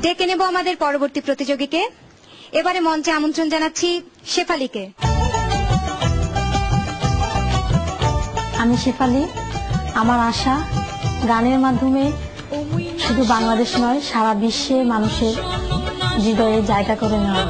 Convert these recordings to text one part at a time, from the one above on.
ডেকে নেব আমাদের পরবর্তী প্রতিযোগীকে। এবারে মঞ্চে আমন্ত্রণ জানাচ্ছি শেফালিকে। আমি শেফালি। আমার আশা গানের মাধ্যমে শুধু বাংলাদেশ নয়, সারা বিশ্বে মানুষের হৃদয়ে জায়গা করে নেওয়া।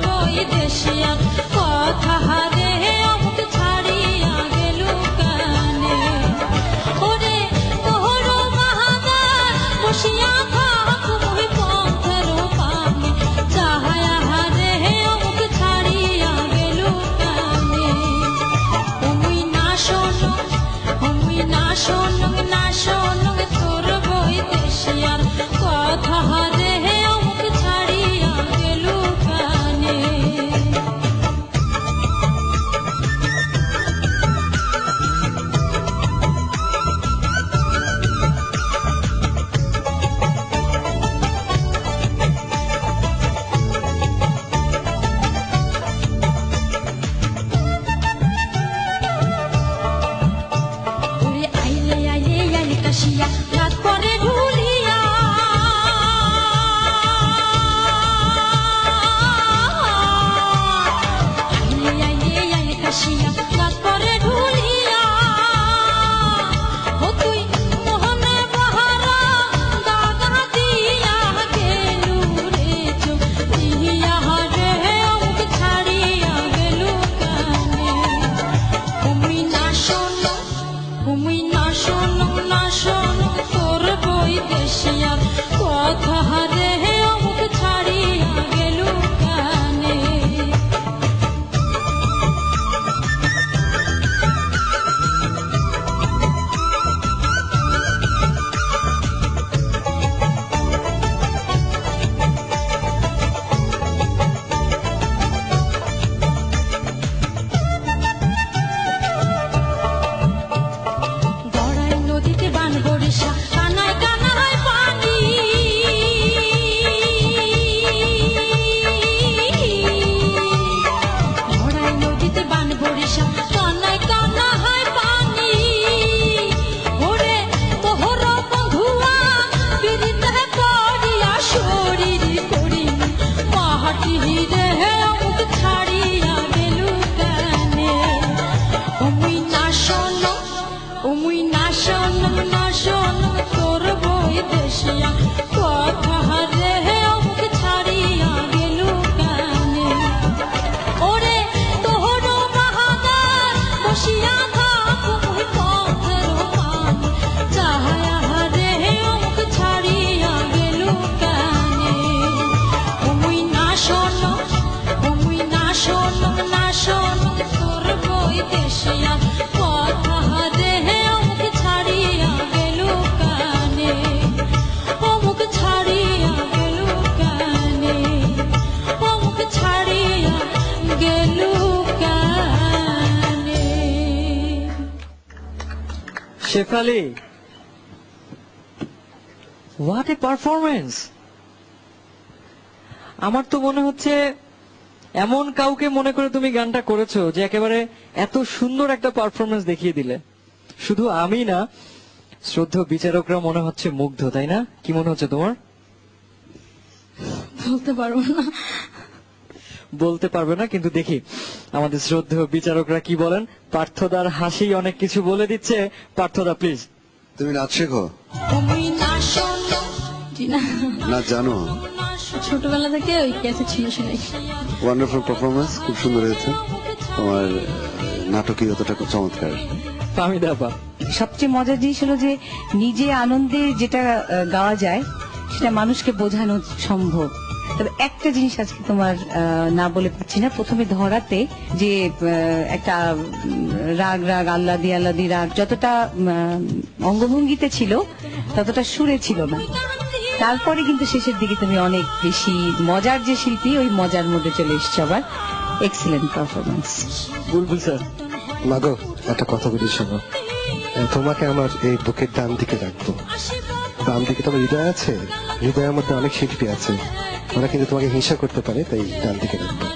Shefali, what a performance! আমার তো মনে হচ্ছে এমন কাউকে মনে করে তুমি গানটা করেছো যে একেবারে এত সুন্দর একটা পারফরমেন্স দেখিয়ে দিলে। শুধু আমি না, শ্রদ্ধেয় বিচারকরা মনে হচ্ছে মুগ্ধ, তাই না? কি মনে হচ্ছে তোমার? বলতে পারবো না। বলতে পারবে না, কিন্তু দেখি আমাদের শ্রদ্ধেয় বিচারকরা কি বলেন। পার্থদার হাসি অনেক কিছু বলে দিচ্ছে। পার্থদা, প্লিজ। তুমি নাচ শেখো? নাচ জানো? ছোটবেলা থেকে ওই ক্যাসেট ছিল, শুনে। ওয়ান্ডারফুল পারফরমেন্স, খুব সুন্দর হয়েছে। তোমার নাটকীয়তাটা খুব চমৎকার। ফাহমিদা আপা, সবচেয়ে মজার জিনিস হলো যে নিজে আনন্দে যেটা গাওয়া যায় সেটা মানুষকে বোঝানো সম্ভব। তবে একটা জিনিস আজকে তোমার না বলে পাচ্ছি না, প্রথমে ধরাতে যে একটা রাগ রাগ আল্লাদি আল্লাদি রাগ যতটা অঙ্গভঙ্গিতে ছিল ততটা সুরে ছিল না। তারপরে কিন্তু শেষের দিকে তুমি অনেক বেশি মজার যে শিল্পী, ওই মজার মধ্যে চলে এসছো আবার। Excellent performance. বুলবুল স্যার। মাগো, একটা কথা বলি শোনো, তোমাকে আমার এই বুকের ডান দিকে রাখবো। বাম দিকে তোমার হৃদয় আছে, হৃদয়ের মধ্যে অনেক শিল্পী আছে, ওরা কিন্তু তোমাকে হিংসা করতে পারে, তাই ডান দিকে রাখবো।